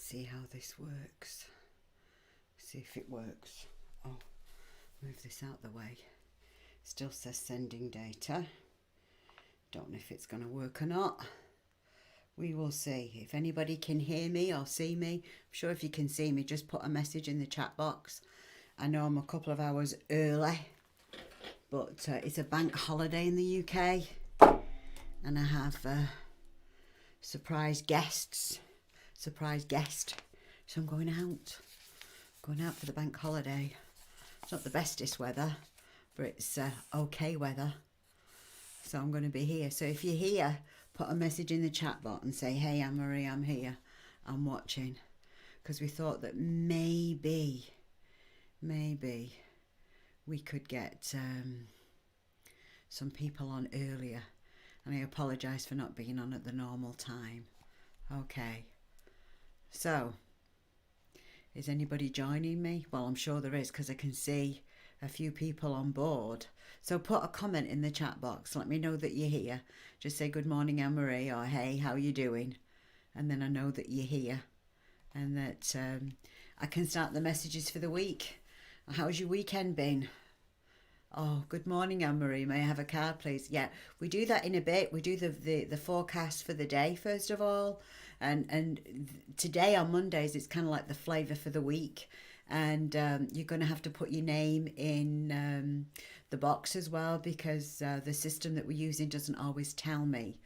See how this works. See if it works. Oh, move this out the way. Still says sending data. Don't know if it's going to work or not. We will see. If anybody can hear me or see me, I'm sure if you can see me, just put a message in the chat box. I know I'm a couple of hours early, but it's a bank holiday in the UK, and I have surprise guest. So I'm going out for the bank holiday. It's not the bestest weather, but it's okay weather. So I'm going to be here. So if you're here, put a message in the chat box and say, hey, Anne-Marie, I'm here. I'm watching. Because we thought that maybe we could get some people on earlier. And I apologise for not being on at the normal time. Okay. So, is anybody joining me? Well, I'm sure there is because I can see a few people on board. So put a comment in the chat box. Let me know that you're here. Just say good morning, Anne-Marie, or hey, how you doing? And then I know that you're here and that I can start the messages for the week. How's your weekend been? Oh, good morning, Anne-Marie. May I have a card, please? Yeah, we do that in a bit. We do the forecast for the day, first of all. And today on Mondays, it's kind of like the flavour for the week. And you're going to have to put your name in the box as well, because the system that we're using doesn't always tell me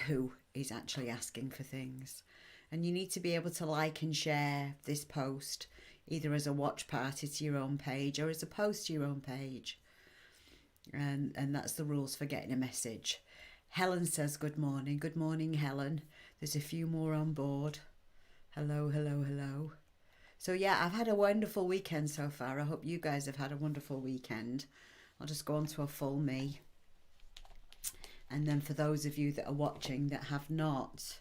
who is actually asking for things. And you need to be able to like and share this post, either as a watch party to your own page or as a post to your own page. And that's the rules for getting a message. Helen says good morning. Good morning, Helen. There's a few more on board. Hello, hello, hello. So yeah, I've had a wonderful weekend so far. I hope you guys have had a wonderful weekend. I'll just go on to a full me. And then for those of you that are watching that have not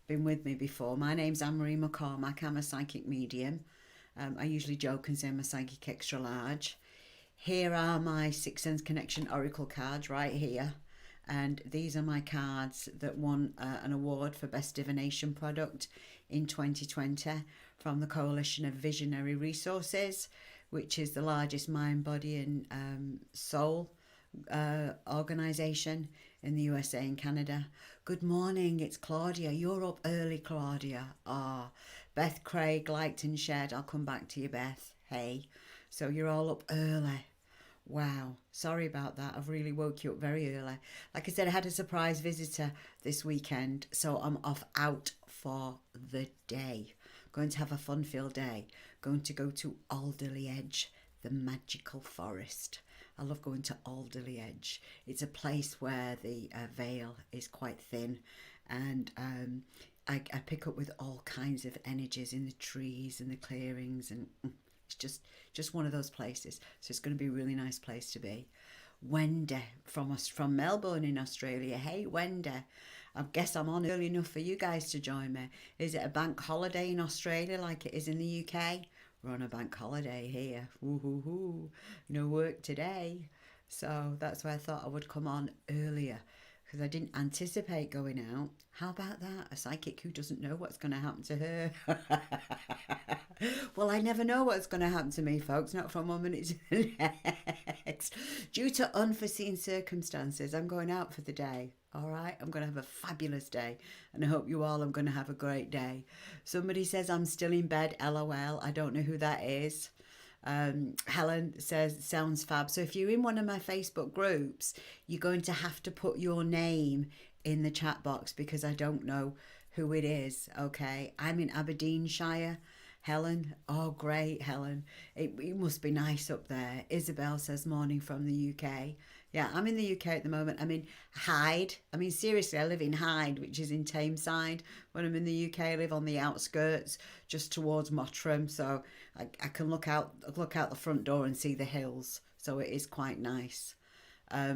been with me before, my name's Anne-Marie McCormack. I'm a psychic medium. I usually joke and say I'm a psychic extra large. Here are my Sixth Sense Connection Oracle cards right here. And these are my cards that won an award for Best Divination Product in 2020 from the Coalition of Visionary Resources, which is the largest mind, body and soul organisation in the USA and Canada. Good morning, it's Claudia. You're up early, Claudia. Beth Craig liked and shared. I'll come back to you, Beth. Hey. So you're all up early. Wow, sorry about that. I've really woke you up very early. Like I said, I had a surprise visitor this weekend, so I'm off out for the day. Going to have a fun-filled day. Going to go to Alderley Edge, the magical forest. I love going to Alderley Edge. It's a place where the veil is quite thin, and I pick up with all kinds of energies in the trees and the clearings, and it's just one of those places. So it's going to be a really nice place to be. Wendy from Melbourne in Australia. Hey Wendy, I guess I'm on early enough for you guys to join me. Is it a bank holiday in Australia like it is in the UK? We're on a bank holiday here. Woo-hoo-hoo. No work today. So that's why I thought I would come on earlier, because I didn't anticipate going out. How about that? A psychic who doesn't know what's going to happen to her. Well, I never know what's going to happen to me, folks, not from one minute to the next. Due to unforeseen circumstances, I'm going out for the day. All right, I'm going to have a fabulous day, and I hope you all are going to have a great day. Somebody says I'm still in bed, LOL. I don't know who that is. Helen says sounds fab. So if you're in one of my Facebook groups, you're going to have to put your name in the chat box because I don't know who it is. Okay, I'm in Aberdeenshire. Helen, oh great, Helen. It must be nice up there. Isabel says morning from the UK. Yeah, I'm in the UK at the moment. I'm in Hyde. I mean, seriously, I live in Hyde, which is in Tameside. When I'm in the UK, I live on the outskirts, just towards Mottram. So I can look out the front door and see the hills. So it is quite nice.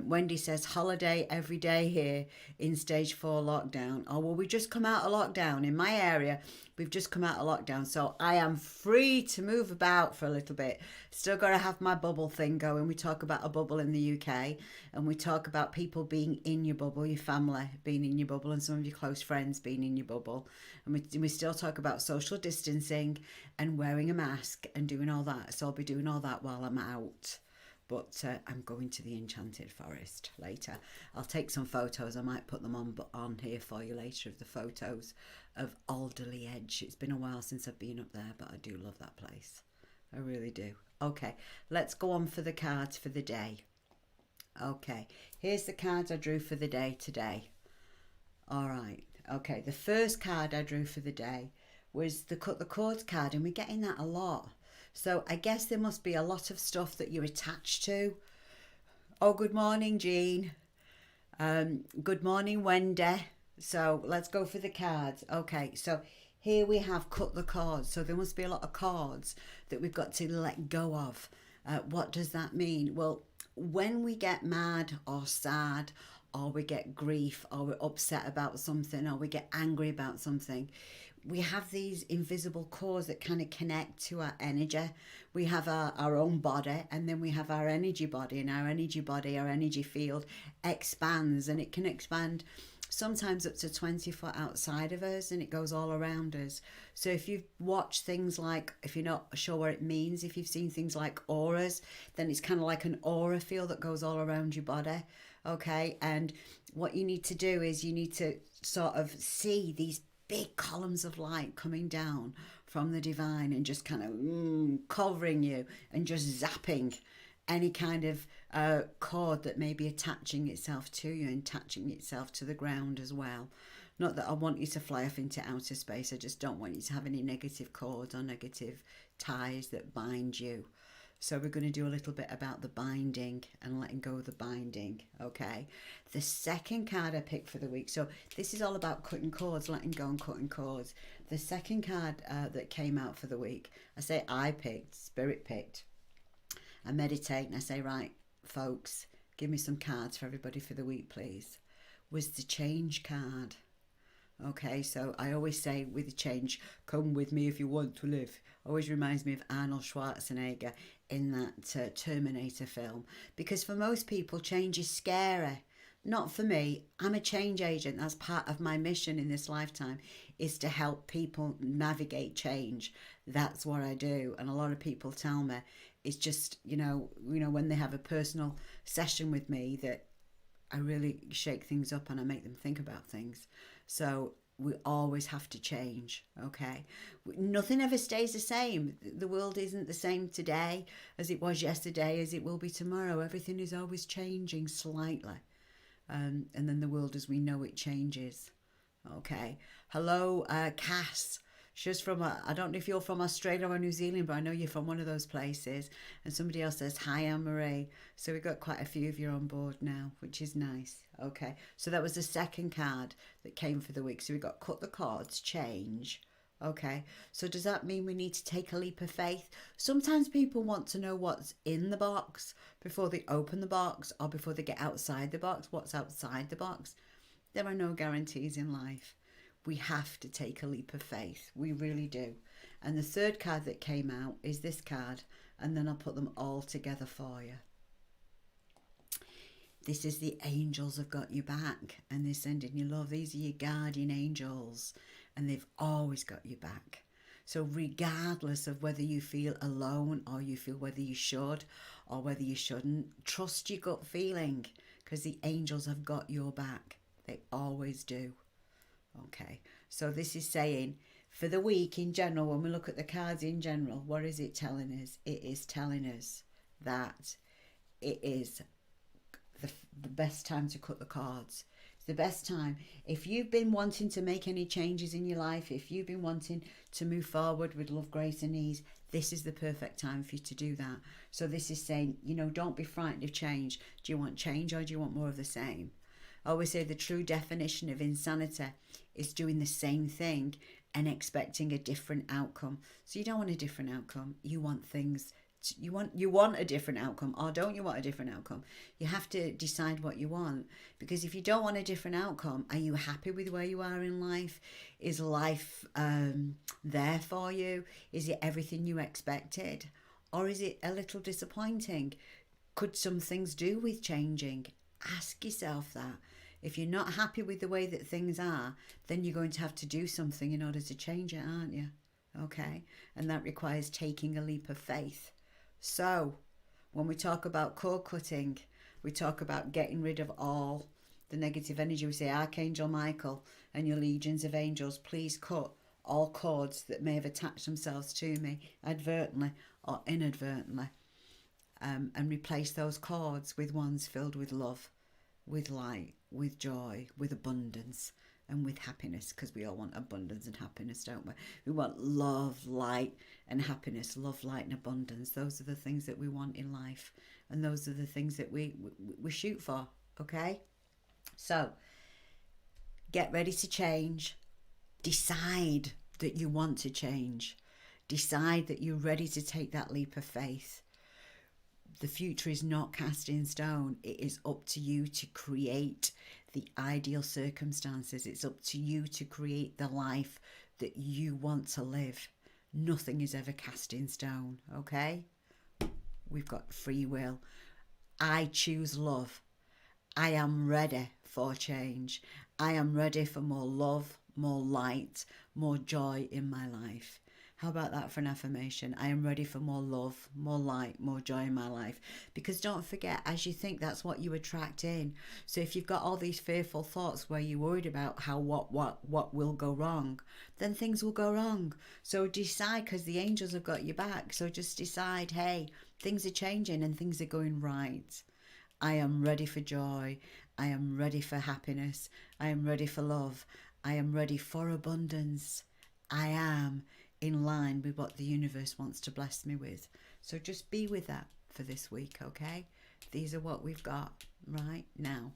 Wendy says holiday every day here in stage 4 lockdown. Oh, well, we just come out of lockdown. In my area, we've just come out of lockdown. So I am free to move about for a little bit. Still got to have my bubble thing going. We talk about a bubble in the UK, and we talk about people being in your bubble, your family being in your bubble, and some of your close friends being in your bubble. And we still talk about social distancing and wearing a mask and doing all that. So I'll be doing all that while I'm out. But I'm going to the Enchanted Forest later. I'll take some photos. I might put them on here for you later of the photos of Alderley Edge. It's been a while since I've been up there, but I do love that place. I really do. Okay, let's go on for the cards for the day. Okay, here's the cards I drew for the day today. All right. Okay, the first card I drew for the day was the Cut the Cords card, and we're getting that a lot. So I guess there must be a lot of stuff that you're attached to. Oh, good morning, Jean. Good morning, Wendy. So let's go for the cards. Okay, so here we have cut the cords. So there must be a lot of cords that we've got to let go of. What does that mean? Well, when we get mad or sad, or we get grief, or we're upset about something, or we get angry about something, we have these invisible cords that kind of connect to our energy. We have our own body, and then we have our energy body, and our energy body, our energy field expands, and it can expand sometimes up to 20 foot outside of us, and it goes all around us. So if you've watched things like, if you're not sure what it means, if you've seen things like auras, then it's kind of like an aura field that goes all around your body. Okay, and what you need to do is you need to sort of see these big columns of light coming down from the divine and just kind of covering you and just zapping any kind of cord that may be attaching itself to you and attaching itself to the ground as well. Not that I want you to fly off into outer space. I just don't want you to have any negative cords or negative ties that bind you. So we're going to do a little bit about the binding and letting go of the binding, okay? The second card I picked for the week, so this is all about cutting cords, letting go and cutting cords. The second card that came out for the week, I say I picked, Spirit picked. I meditate and I say, right, folks, give me some cards for everybody for the week, please. Was the change card. Okay, so I always say with the change, come with me if you want to live. Always reminds me of Arnold Schwarzenegger in that Terminator film. Because for most people, change is scary. Not for me. I'm a change agent. That's part of my mission in this lifetime, is to help people navigate change. That's what I do. And a lot of people tell me it's just, when they have a personal session with me, that I really shake things up and I make them think about things. So we always have to change, okay? Nothing ever stays the same. The world isn't the same today as it was yesterday, as it will be tomorrow. Everything is always changing slightly. And then the world as we know it changes, okay? Hello, Cass. She's from, I don't know if you're from Australia or New Zealand, but I know you're from one of those places. And somebody else says, hi, Anne-Marie. So we've got quite a few of you on board now, which is nice. Okay, so that was the second card that came for the week. So we got cut the cords, change. Okay, so does that mean we need to take a leap of faith? Sometimes people want to know what's in the box before they open the box, or before they get outside the box. What's outside the box? There are no guarantees in life. We have to take a leap of faith. We really do. And the third card that came out is this card, and then I'll put them all together for you. This is the angels have got you back, and they're sending you love. These are your guardian angels, and they've always got you back. So regardless of whether you feel alone, or you feel whether you should or whether you shouldn't, trust your gut feeling, because the angels have got your back. They always do. Okay, so this is saying for the week in general, when we look at the cards in general, what is it telling us? It is telling us that it is the best time to cut the cords. It's the best time. If you've been wanting to make any changes in your life, if you've been wanting to move forward with love, grace and ease, this is the perfect time for you to do that. So this is saying, don't be frightened of change. Do you want change, or do you want more of the same? I always say the true definition of insanity is doing the same thing and expecting a different outcome. So you don't want a different outcome. You want things you want a different outcome, or don't you want a different outcome? You have to decide what you want, because if you don't want a different outcome, are you happy with where you are in life? Is life there for you? Is it everything you expected, or is it a little disappointing? Could some things do with changing? Ask yourself that. If you're not happy with the way that things are, then you're going to have to do something in order to change it, aren't you? Okay? And that requires taking a leap of faith. So, when we talk about cord cutting, we talk about getting rid of all the negative energy. We say, Archangel Michael and your legions of angels, please cut all cords that may have attached themselves to me advertently or inadvertently, and replace those cords with ones filled with love, with light, with joy, with abundance, and with happiness, because we all want abundance and happiness, don't we? We want love, light, and happiness. Love, light, and abundance. Those are the things that we want in life, and those are the things that we shoot for, okay? So, get ready to change. Decide that you want to change. Decide that you're ready to take that leap of faith. The future is not cast in stone. It is up to you to create the ideal circumstances. It's up to you to create the life that you want to live. Nothing is ever cast in stone, okay? We've got free will. I choose love. I am ready for change. I am ready for more love, more light, more joy in my life. How about that for an affirmation? I am ready for more love, more light, more joy in my life. Because don't forget, as you think, that's what you attract in. So if you've got all these fearful thoughts where you're worried about how what will go wrong, then things will go wrong. So decide, because the angels have got your back. So just decide, hey, things are changing and things are going right. I am ready for joy. I am ready for happiness. I am ready for love. I am ready for abundance. I am in line with what the universe wants to bless me with. So just be with that for this week, okay? These are what we've got right now.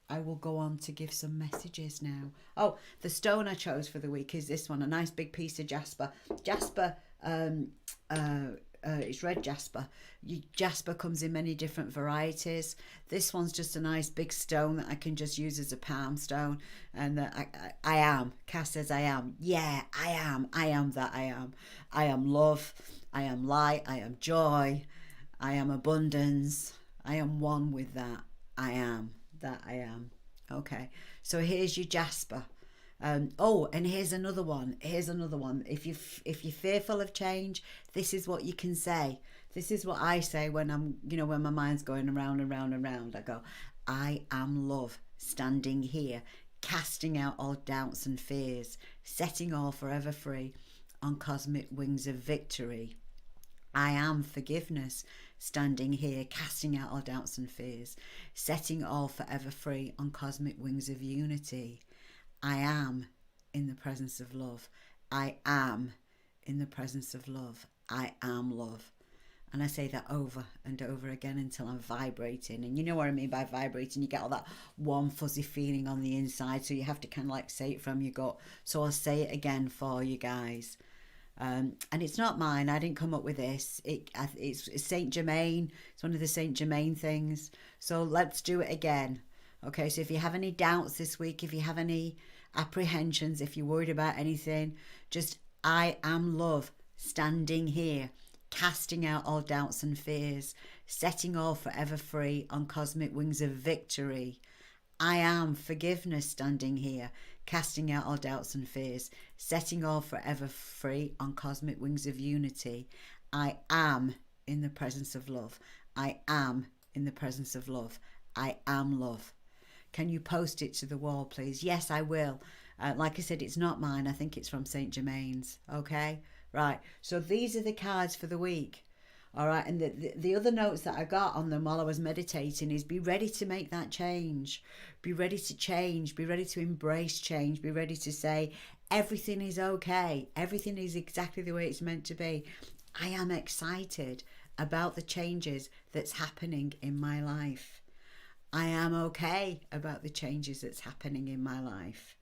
I will go on to give some messages now. Oh, the stone I chose for the week is this one, a nice big piece of jasper. Jasper, it's red jasper. Jasper comes in many different varieties. This one's just a nice big stone that I can just use as a palm stone. And I am. Cass says I am. Yeah, I am. I am that I am. I am love. I am light. I am joy. I am abundance. I am one with that. I am that I am. Okay, so here's your jasper. Oh, and here's another one. If you're fearful of change, this is what you can say. This is what I say when when my mind's going around and round and round. I go, I am love, standing here, casting out all doubts and fears, setting all forever free on cosmic wings of victory. I am forgiveness, standing here, casting out all doubts and fears, setting all forever free on cosmic wings of unity. I am in the presence of love. I am in the presence of love. I am love. And I say that over and over again until I'm vibrating. And you know what I mean by vibrating? You get all that warm, fuzzy feeling on the inside. So you have to kind of like say it from your gut. So I'll say it again for you guys. And it's not mine. I didn't come up with this. It's Saint Germain. It's one of the Saint Germain things. So let's do it again. Okay, so if you have any doubts this week, if you have any apprehensions, if you're worried about anything, just I am love, standing here, casting out all doubts and fears, setting all forever free on cosmic wings of victory. I am forgiveness, standing here, casting out all doubts and fears, setting all forever free on cosmic wings of unity. I am in the presence of love. I am in the presence of love. I am love. Can you post it to the wall, please? Yes, I will. Like I said, it's not mine. I think it's from St. Germain's. Okay? Right. So these are the cards for the week. All right. And the other notes that I got on them while I was meditating is be ready to make that change. Be ready to change. Be ready to embrace change. Be ready to say everything is okay. Everything is exactly the way it's meant to be. I am excited about the changes that's happening in my life. I am okay about the changes that's happening in my life.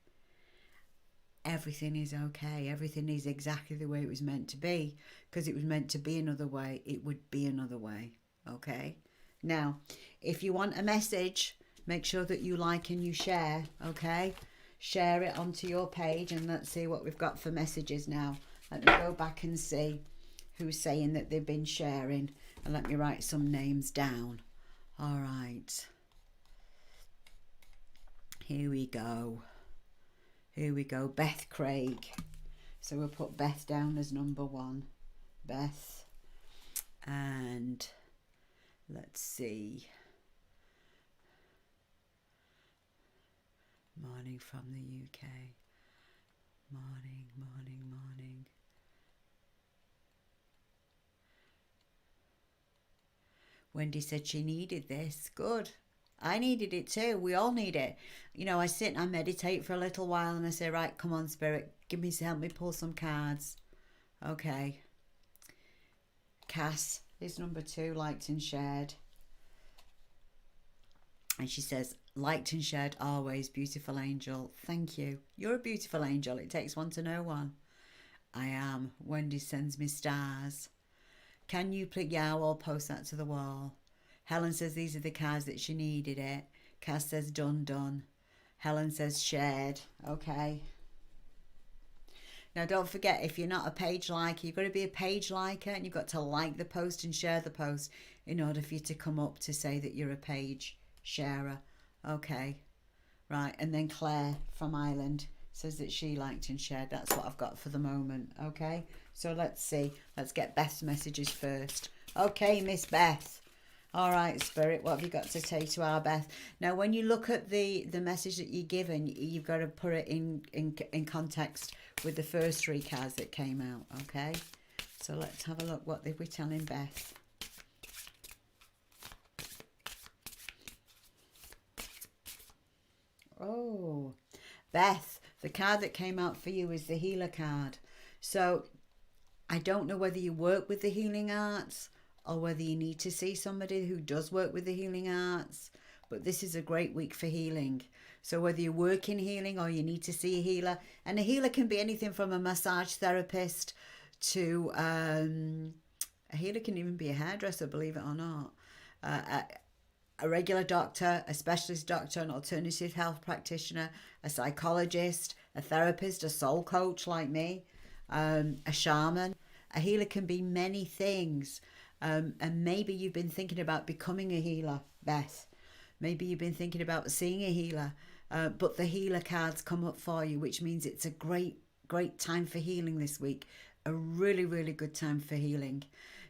everything is okay. Everything is exactly the way it was meant to be, because it was meant to be another way. It would be another way. Okay. Now, if you want a message, make sure that you like and you share. Okay. Share it onto your page, and let's see what we've got for messages now. Let me go back and see who's saying that they've been sharing, and let me write some names down. All right. Here we go. Here we go. Beth Craig. So we'll put Beth down as number 1. Beth. And let's see. Morning from the UK. Morning, morning, morning. Wendy said she needed this. Good. I needed it too. We all need it. You know, I sit and I meditate for a little while and I say, right, come on, Spirit, help me pull some cards. Okay. Cass is number 2, liked and shared. And she says, liked and shared always, beautiful angel. Thank you. You're a beautiful angel. It takes one to know one. I am. Wendy sends me stars. Can you please, yeah, I'll post that to the wall. Helen says these are the cards that she needed it. Cass says done. Helen says shared. Okay. Now don't forget, if you're not a page liker, you've got to be a page liker, and you've got to like the post and share the post in order for you to come up to say that you're a page sharer. Okay. Right. And then Claire from Ireland says that she liked and shared. That's what I've got for the moment. Okay. So let's see. Let's get Beth's messages first. Okay, Miss Beth. All right, Spirit, what have you got to say to our Beth? Now, when you look at the message that you're given, you've got to put it in context with the first 3 cards that came out, okay? So let's have a look what they were telling Beth. Oh, Beth, the card that came out for you is the healer card. So I don't know whether you work with the healing arts or whether you need to see somebody who does work with the healing arts, but this is a great week for healing. So whether you work in healing or you need to see a healer, and a healer can be anything from a massage therapist to a healer can even be a hairdresser, believe it or not, a regular doctor, a specialist doctor, an alternative health practitioner, a psychologist, a therapist, a soul coach like me, a shaman. A healer can be many things. And maybe you've been thinking about becoming a healer, Beth. Maybe you've been thinking about seeing a healer, but the healer cards come up for you, which means it's a great time for healing this week. A really, really good time for healing.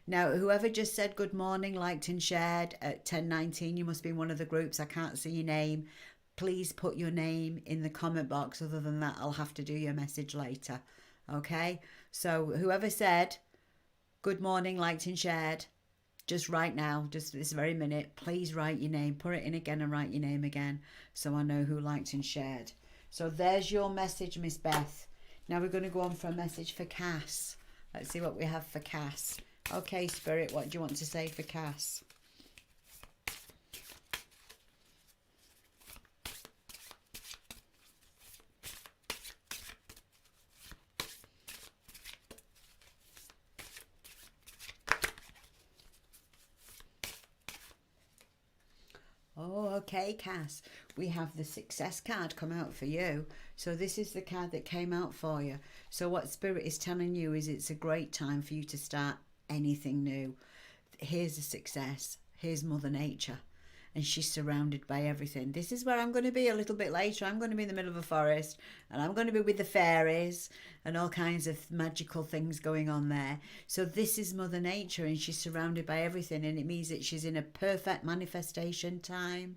Now, whoever just said good morning, liked and shared at 10:19, you must be in one of the groups. I can't see your name. Please put your name in the comment box. Other than that, I'll have to do your message later. Okay? So whoever said good morning, liked and shared, just right now, just this very minute, please write your name. Put it in again and write your name again so I know who liked and shared. So there's your message, Miss Beth. Now we're going to go on for a message for Cass. Let's see what we have for Cass. Okay, Spirit, what do you want to say for Cass? Oh, okay, Cass. We have the success card come out for you. So this is the card that came out for you. So what Spirit is telling you is it's a great time for you to start anything new. Here's a success. Here's Mother Nature. And she's surrounded by everything. This is where I'm going to be a little bit later. I'm going to be in the middle of a forest, and I'm going to be with the fairies and all kinds of magical things going on there. So this is Mother Nature, and she's surrounded by everything, and it means that she's in a perfect manifestation time.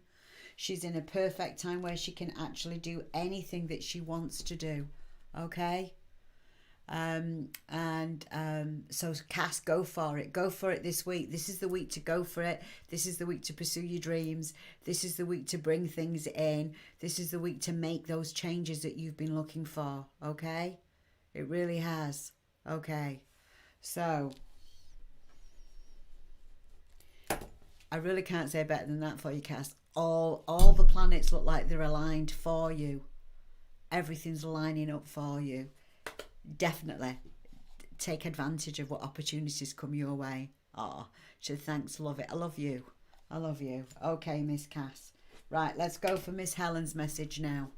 She's in a perfect time where she can actually do anything that she wants to do. Okay? So Cass, go for it this week. This is the week to go for it. This is the week to pursue your dreams. This is the week to bring things in. This is the week to make those changes that you've been looking for. Okay, it really has. Okay, so I really can't say better than that for you, Cass. All the planets look like they're aligned for you. everything's lining up for you. Definitely take advantage of what opportunities come your way. Oh, so thanks, love it. I love you. I love you. Okay, Miss Cass. Right, let's go for Miss Helen's message now.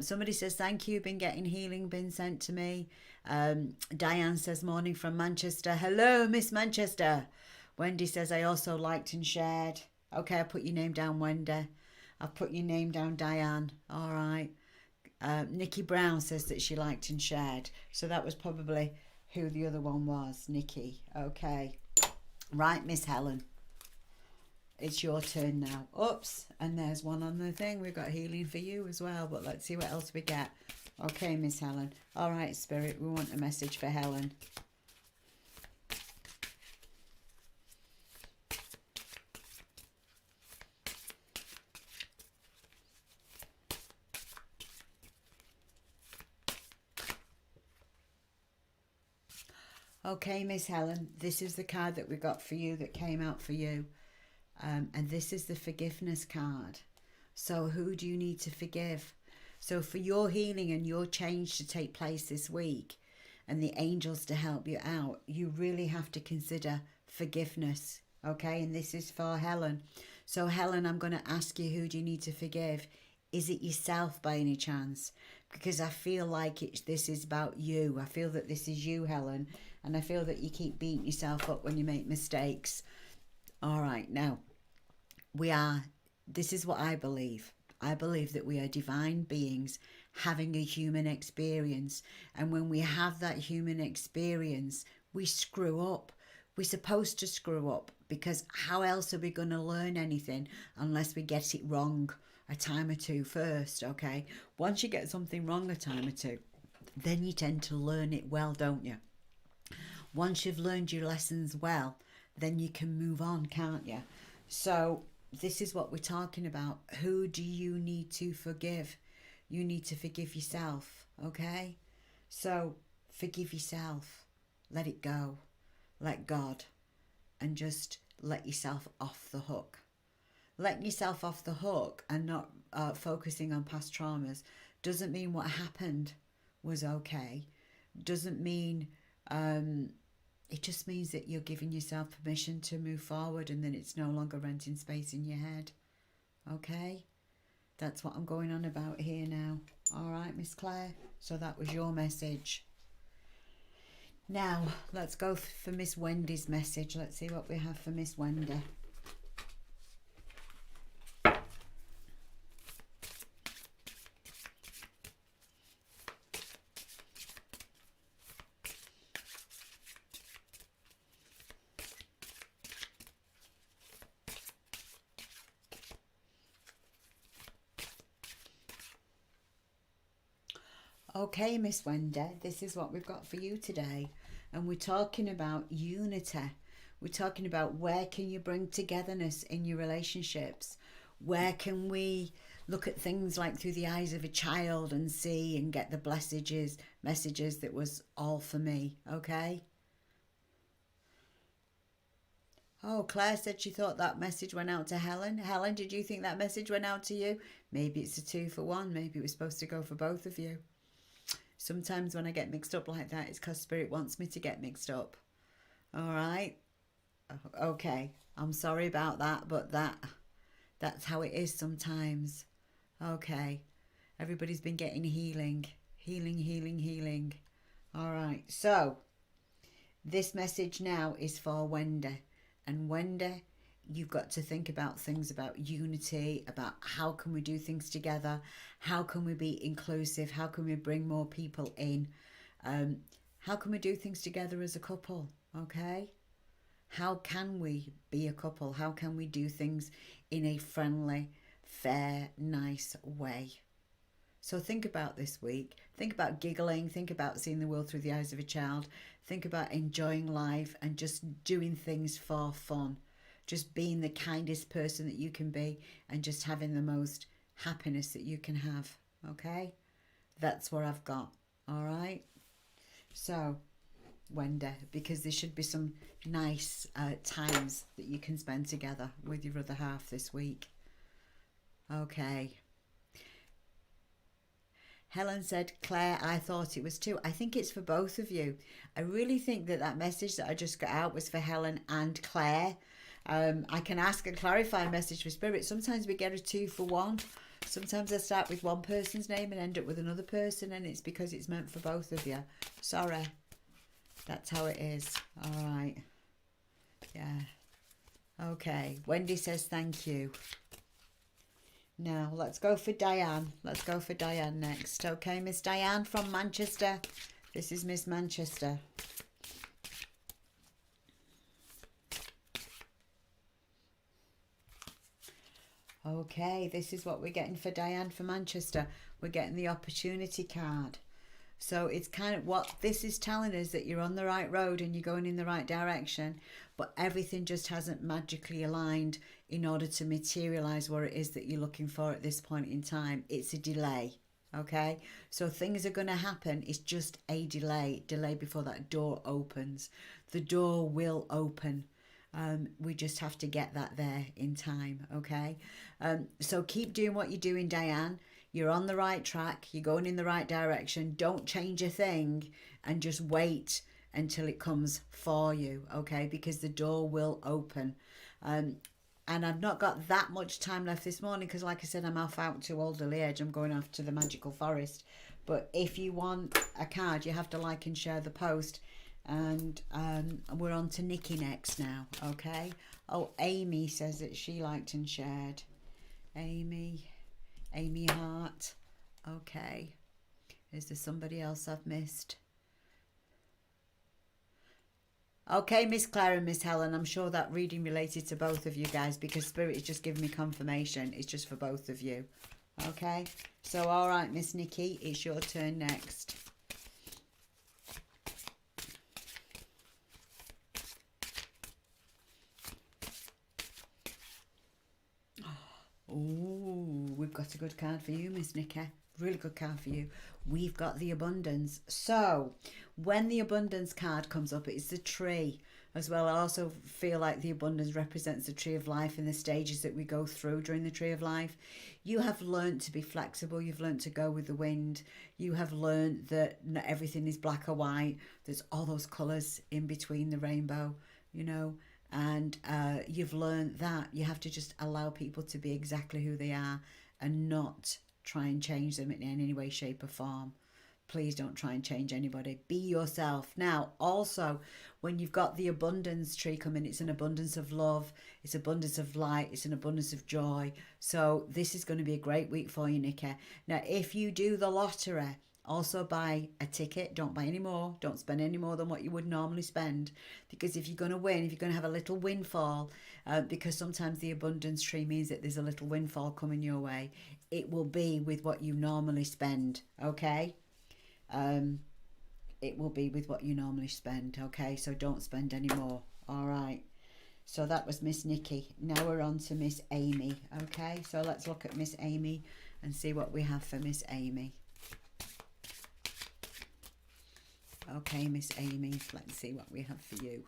Somebody says, thank you, been getting healing been sent to me. Diane says, morning from Manchester. Hello, Miss Manchester. Wendy says, I also liked and shared. Okay, I put your name down, Wendy. I've put your name down, Diane. All right. Nikki Brown says that she liked and shared. So that was probably who the other one was, Nikki. Okay. Right, Miss Helen. It's your turn now. Oops. And there's one on the thing. We've got healing for you as well. But let's see what else we get. Okay, Miss Helen. All right, Spirit. We want a message for Helen. Okay, Miss Helen, this is the card that we got for you, that came out for you. And this is the forgiveness card. So who do you need to forgive? So for your healing and your change to take place this week and the angels to help you out, you really have to consider forgiveness. Okay, and this is for Helen. So Helen, I'm going to ask you, who do you need to forgive? Is it yourself by any chance? Because I feel like this is about you. I feel that this is you, Helen. And I feel that you keep beating yourself up when you make mistakes. All right, now, this is what I believe. I believe that we are divine beings having a human experience. And when we have that human experience, we screw up. We're supposed to screw up, because how else are we going to learn anything unless we get it wrong a time or two first, okay? Once you get something wrong a time or two, then you tend to learn it well, don't you? Once you've learned your lessons well, then you can move on, can't you? So this is what we're talking about. Who do you need to forgive? You need to forgive yourself, okay? So forgive yourself. Let it go. Let God. And just let yourself off the hook. Letting yourself off the hook and not focusing on past traumas doesn't mean what happened was okay. Doesn't mean... it just means that you're giving yourself permission to move forward, and then it's no longer renting space in your head. Okay? That's what I'm going on about here now. All right, Miss Claire? So that was your message. Now, let's go for Miss Wendy's message. Let's see what we have for Miss Wendy. Okay, Miss Wendy, this is what we've got for you today. And we're talking about unity. We're talking about where can you bring togetherness in your relationships? Where can we look at things like through the eyes of a child and see and get the messages that was all for me, okay? Oh, Claire said she thought that message went out to Helen. Helen, did you think that message went out to you? Maybe it's a 2 for 1. Maybe it was supposed to go for both of you. Sometimes when I get mixed up like that, it's because Spirit wants me to get mixed up. All right? Okay. I'm sorry about that, but that's how it is sometimes. Okay. Everybody's been getting healing. Healing, healing, healing. All right. So, this message now is for Wendy. And Wendy, you've got to think about things about unity, about how can we do things together, how can we be inclusive, how can we bring more people in, how can we do things together as a couple, okay? How can we be a couple? How can we do things in a friendly, fair, nice way? So think about this week. Think about giggling. Think about seeing the world through the eyes of a child. Think about enjoying life and just doing things for fun. Just being the kindest person that you can be and just having the most happiness that you can have, okay? That's what I've got, all right? So, Wendy, because there should be some nice times that you can spend together with your other half this week. Okay. Helen said, Claire, I thought it was too. I think it's for both of you. I really think that that message that I just got out was for Helen and Claire. I can ask and clarify a message for Spirit. Sometimes we get a 2 for 1. Sometimes I start with one person's name and end up with another person, and it's because it's meant for both of you. Sorry. That's how it is. All right. Yeah. Okay. Wendy says thank you. Now, let's go for Diane. Let's go for Diane next. Okay, Miss Diane from Manchester. This is Miss Manchester. Okay, this is what we're getting for Diane for Manchester. We're getting the opportunity card. So it's kind of what this is telling us, that you're on the right road and you're going in the right direction, but everything just hasn't magically aligned in order to materialize what it is that you're looking for at this point in time. It's a delay. Okay, so things are going to happen. It's just a delay before that door opens. The door will open. We just have to get that there in time. Okay, so keep doing what you're doing, Diane. You're on the right track. You're going in the right direction. Don't change a thing and just wait until it comes for you, okay? Because the door will open. And I've not got that much time left this morning because, like I said, I'm off out to Alderley Edge. I'm going off to the Magical Forest. But if you want a card, you have to like and share the post. And we're on to Nikki next now, okay? Oh, Amy says that she liked and shared. Amy Hart. Okay. Is there somebody else I've missed? Okay, Miss Claire and Miss Helen, I'm sure that reading related to both of you guys because Spirit is just giving me confirmation. It's just for both of you. Okay? So, all right, Miss Nikki, it's your turn next. Oh, we've got a good card for you, Miss Nikki. Really good card for you. We've got the abundance. So, when the abundance card comes up, it's the tree as well. I also feel like the abundance represents the tree of life and the stages that we go through during the tree of life. You have learned to be flexible. You've learned to go with the wind. You have learned that not everything is black or white. There's all those colours in between the rainbow, you know. And you've learned that you have to just allow people to be exactly who they are and not try and change them in any way, shape or form. Please don't try and change anybody. Be yourself. Now, also, when you've got the abundance tree coming, it's an abundance of love, it's abundance of light, it's an abundance of joy. So this is going to be a great week for you, Nikki. Now, if you do the lottery, also buy a ticket. Don't buy any more. Don't spend any more than what you would normally spend. Because if you're going to win, if you're going to have a little windfall, because sometimes the abundance tree means that there's a little windfall coming your way, it will be with what you normally spend, okay? It will be with what you normally spend, okay? So don't spend any more, all right? So that was Miss Nikki. Now we're on to Miss Amy, okay? So let's look at Miss Amy and see what we have for Miss Amy. Okay, Miss Amy, let's see what we have for you.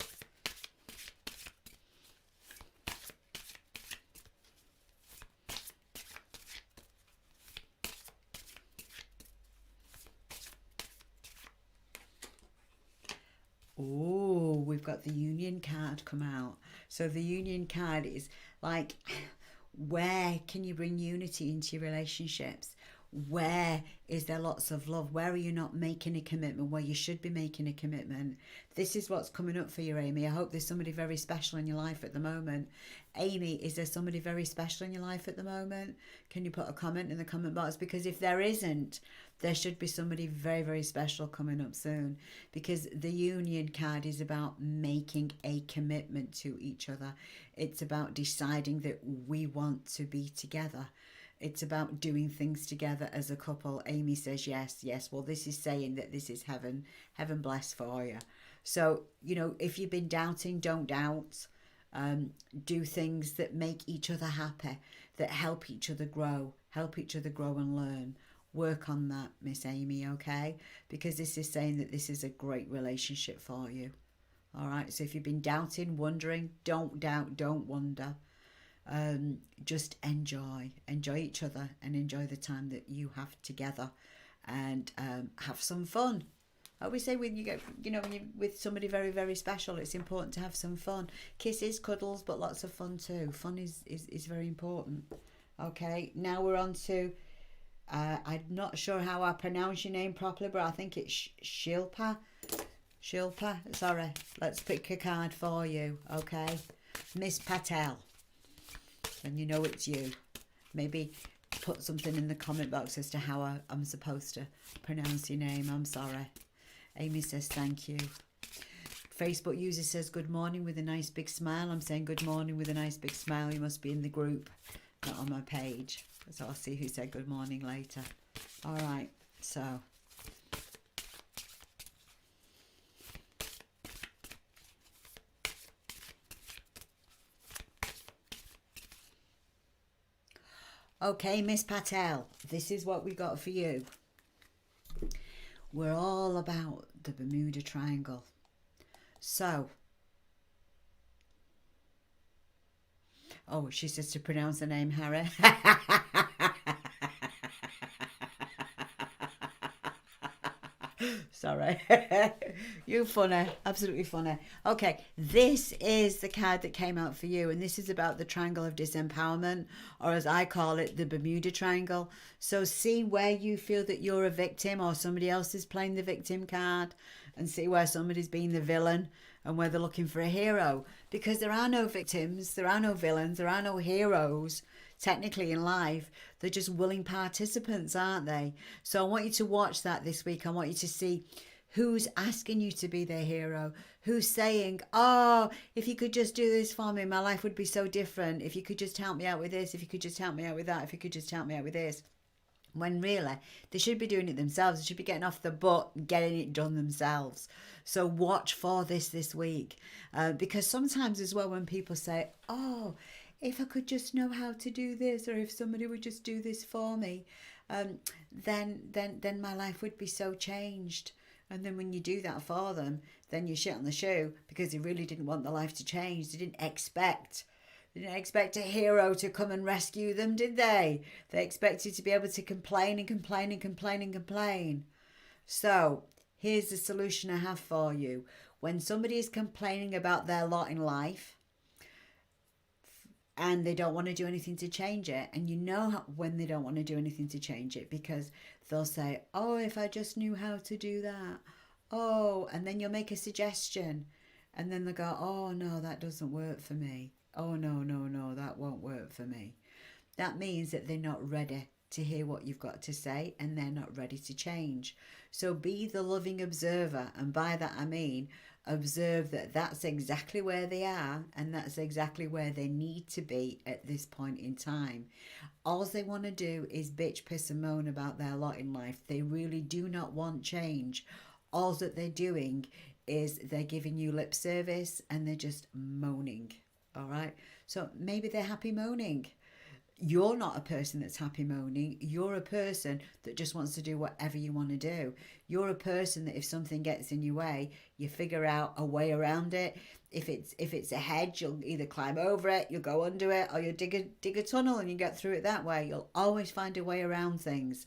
Oh, we've got the Union card come out. So the Union card is like, where can you bring unity into your relationships? Where is there lots of love? Where are you not making a commitment where you should be making a commitment? This is what's coming up for you, Amy. I hope there's somebody very special in your life at the moment. Amy, is there somebody very special in your life at the moment? Can you put a comment in the comment box? Because if there isn't, there should be somebody very, very special coming up soon. Because the Union card is about making a commitment to each other. It's about deciding that we want to be together. It's about doing things together as a couple. Amy says yes, yes. Well, this is saying that this is heaven blessed for you. So, you know, if you've been doubting, don't doubt. Do things that make each other happy, that help each other grow and learn. Work on that, Miss Amy, okay? Because this is saying that this is a great relationship for you. All right, so if you've been doubting, wondering, don't doubt, don't wonder. Just enjoy each other and enjoy the time that you have together. and have some fun. I always say when you get, when you're with somebody very, very special, it's important to have some fun. Kisses, cuddles, but lots of fun too. Fun is very important. Okay, now we're on to, I'm not sure how I pronounce your name properly, but I think it's Shilpa. Shilpa, sorry. Let's pick a card for you, okay? Miss Patel. And you know it's you. Maybe put something in the comment box as to how I'm supposed to pronounce your name. I'm sorry. Amy says thank you. Facebook user says good morning with a nice big smile. I'm saying good morning with a nice big smile. You must be in the group, not on my page. So I'll see who said good morning later. All right, so. Okay, Miss Patel, this is what we got for you. We're all about the Bermuda Triangle. So, oh, she says to pronounce the name Harry. Sorry. You funny. Absolutely funny. Okay, this is the card that came out for you, and this is about the Triangle of Disempowerment, or as I call it, the Bermuda Triangle. So see where you feel that you're a victim or somebody else is playing the victim card, and see where somebody's being the villain and where they're looking for a hero. Because there are no victims, there are no villains, there are no heroes technically in life. They're just willing participants, aren't they? So I want you to watch that this week. I want you to see who's asking you to be their hero, who's saying, oh, if you could just do this for me, my life would be so different. If you could just help me out with this, if you could just help me out with that, if you could just help me out with this. When really, they should be doing it themselves. They should be getting off the butt and getting it done themselves. So watch for this week. Because sometimes as well, when people say, oh, if I could just know how to do this, or if somebody would just do this for me, then my life would be so changed. And then when you do that for them, then you shit on the shoe because they really didn't want their life to change. They didn't expect a hero to come and rescue them, did they? They expected to be able to complain and complain and complain and complain. So here's the solution I have for you. When somebody is complaining about their lot in life, and they don't want to do anything to change it, and you know when they don't want to do anything to change it, because they'll say, oh, if I just knew how to do that, oh, and then you'll make a suggestion, and then they'll go, oh no, that doesn't work for me, oh no, that won't work for me. That means that they're not ready to hear what you've got to say, and they're not ready to change. So be the loving observer, and by that I mean observe that that's exactly where they are, and that's exactly where they need to be at this point in time. All they want to do is bitch, piss and moan about their lot in life. They really do not want change. All that they're doing is they're giving you lip service, and they're just moaning. All right, so maybe they're happy moaning. You're not a person that's happy moaning. You're a person that just wants to do whatever you want to do. You're a person that if something gets in your way, you figure out a way around it. If it's a hedge, you'll either climb over it, you'll go under it, or you'll dig a tunnel and you get through it that way. You'll always find a way around things.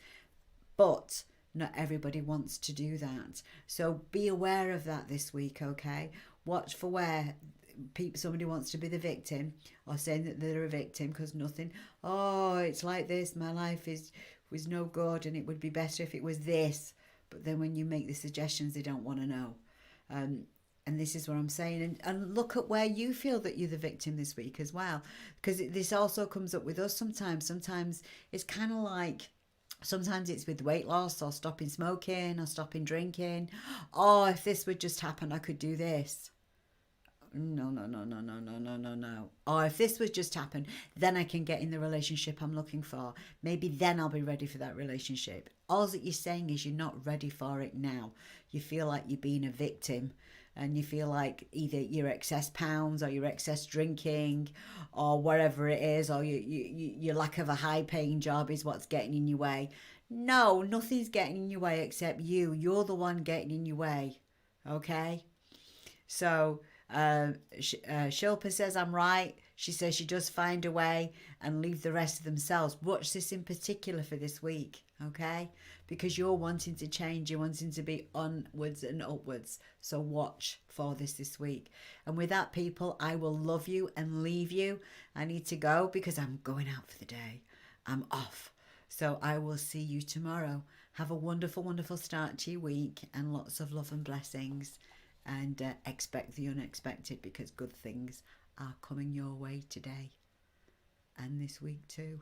But not everybody wants to do that. So be aware of that this week, okay? Watch for where somebody wants to be the victim, or saying that they're a victim because nothing, oh, it's like this, my life was no good and it would be better if it was this. But then when you make the suggestions, they don't want to know. And this is what I'm saying. And look at where you feel that you're the victim this week as well, because this also comes up with us sometimes. Sometimes it's kind of like, sometimes it's with weight loss or stopping smoking or stopping drinking. Oh, if this would just happen, I could do this. No. Or if this would just happen, then I can get in the relationship I'm looking for. Maybe then I'll be ready for that relationship. All that you're saying is you're not ready for it now. You feel like you're being a victim, and you feel like either your excess pounds or your excess drinking or whatever it is, or your lack of a high-paying job is what's getting in your way. No, nothing's getting in your way except you. You're the one getting in your way. Okay? So Shilpa says I'm right. She says she does find a way and leave the rest of themselves. Watch this in particular for this week, okay? Because you're wanting to change, you're wanting to be onwards and upwards. So watch for this week. And with that, people, I will love you and leave you. I need to go because I'm going out for the day. I'm off. So I will see you tomorrow. Have a wonderful, wonderful start to your week and lots of love and blessings. And expect the unexpected because good things are coming your way today and this week too.